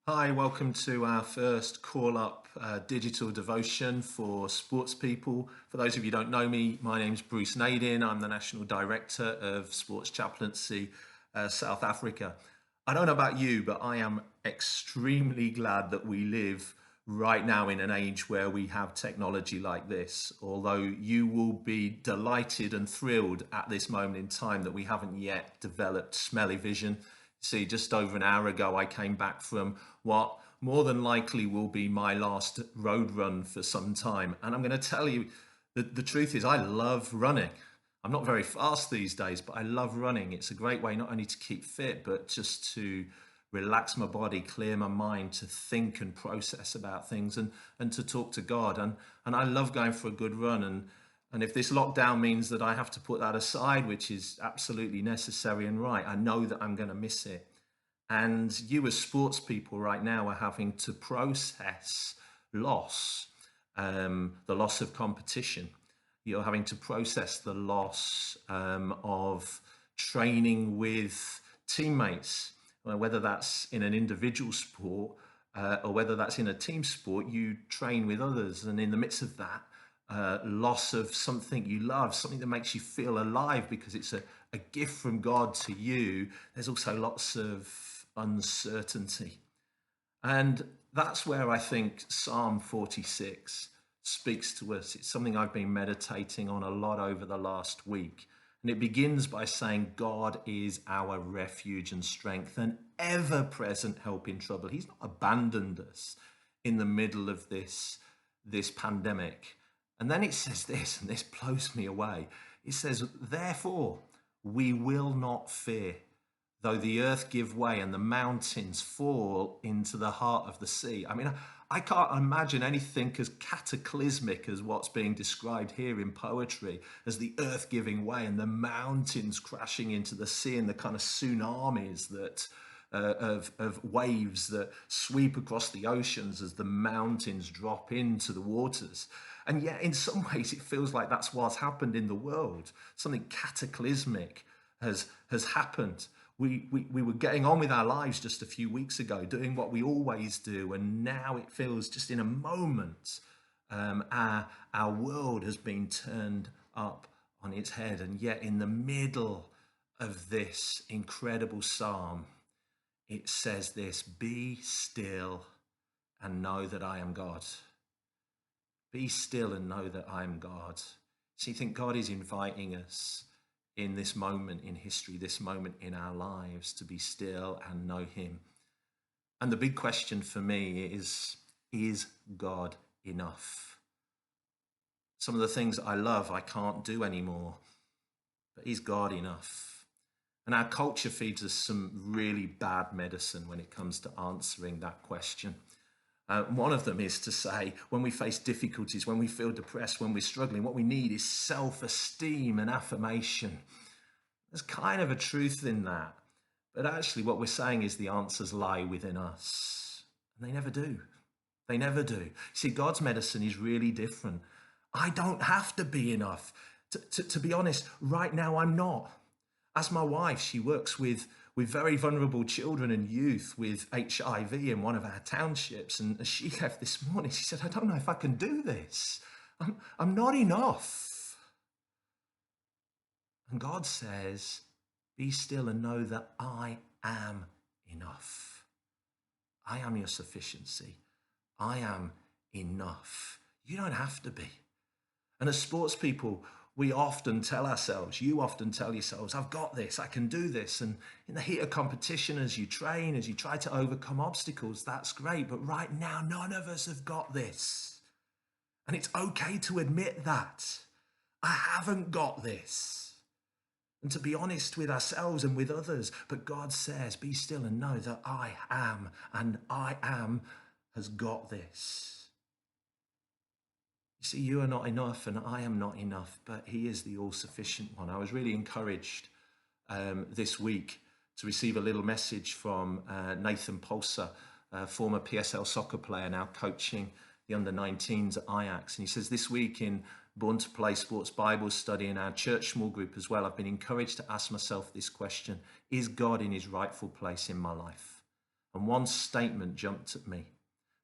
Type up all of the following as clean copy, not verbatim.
Hi, welcome to our first Call Up digital devotion for sports people. For those of you who don't know me, my name's Bruce Nadin. I'm the National Director of Sports Chaplaincy South Africa. I don't know about you, but I am extremely glad that we live right now in an age where we have technology like this. Although you will be delighted and thrilled at this moment in time that we haven't yet developed smelly vision. See, just over an hour ago, I came back from what more than likely will be my last road run for some time. And I'm going to tell you that the truth is, I love running. I'm not very fast these days, but I love running. It's a great way not only to keep fit, but just to relax my body, clear my mind, to think and process about things and to talk to God. And I love going for a good run. And if this lockdown means that I have to put that aside, which is absolutely necessary and right, I know that I'm going to miss it. And you, as sports people right now, are having to process loss, the loss of competition. You're having to process the loss of training with teammates, whether that's in an individual sport or whether that's in a team sport. You train with others, and in the midst of that, loss of something you love, something that makes you feel alive because it's a gift from God to you, there's also lots of uncertainty. And that's where I think Psalm 46 speaks to us. It's something I've been meditating on a lot over the last week. And it begins by saying, God is our refuge and strength, an ever present help in trouble. He's not abandoned us in the middle of this pandemic. And then it says this, and this blows me away. It says, therefore, we will not fear, though the earth give way and the mountains fall into the heart of the sea. I mean, I can't imagine anything as cataclysmic as what's being described here in poetry, as the earth giving way and the mountains crashing into the sea, and the kind of tsunamis that of waves that sweep across the oceans as the mountains drop into the waters. And yet, in some ways, it feels like that's what's happened in the world. Something cataclysmic has happened. We were getting on with our lives just a few weeks ago, doing what we always do, and now it feels just in a moment our world has been turned up on its head. And yet, in the middle of this incredible psalm, it says this: be still and know that I am God. Be still and know that I am God. So you think God is inviting us in this moment in history, this moment in our lives, to be still and know him. And the big question for me is God enough? Some of the things I love, I can't do anymore, but is God enough? And our culture feeds us some really bad medicine when it comes to answering that question. One of them is to say, when we face difficulties, when we feel depressed, when we're struggling, what we need is self-esteem and affirmation. There's kind of a truth in that. But actually, what we're saying is the answers lie within us. And they never do. They never do. See, God's medicine is really different. I don't have to be enough. To be honest, right now I'm not. As my wife, she works with very vulnerable children and youth with HIV in one of our townships. And as she left this morning, she said, I don't know if I can do this. I'm not enough. And God says, be still and know that I am enough. I am your sufficiency. I am enough. You don't have to be. And as sports people, we often tell ourselves, you often tell yourselves, I've got this, I can do this. And in the heat of competition, as you train, as you try to overcome obstacles, that's great. But right now, none of us have got this. And it's okay to admit that. I haven't got this. And to be honest with ourselves and with others. But God says, be still and know that I am, and I am has got this. You see, you are not enough and I am not enough, but he is the all-sufficient one. I was really encouraged this week to receive a little message from Nathan Polser, former PSL soccer player, now coaching the under-19s at Ajax. And he says, this week in Born to Play Sports Bible Study in our church small group as well, I've been encouraged to ask myself this question: is God in his rightful place in my life? And one statement jumped at me.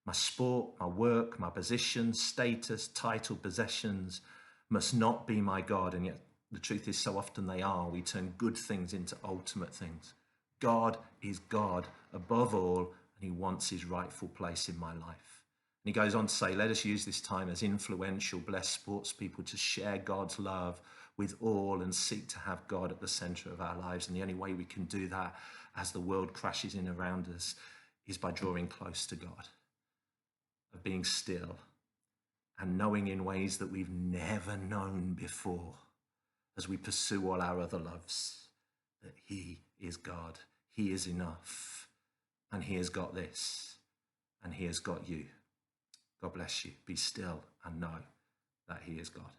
My sport, my work, my position, status, title, possessions must not be my God. And yet the truth is, so often they are. We turn good things into ultimate things. God is God above all, and he wants his rightful place in my life. And he goes on to say, let us use this time as influential, blessed sports people to share God's love with all and seek to have God at the center of our lives. And the only way we can do that as the world crashes in around us is by drawing close to God, of being still and knowing in ways that we've never known before as we pursue all our other loves, that he is God, he is enough, and he has got this, and he has got you. God bless you. Be still and know that he is God.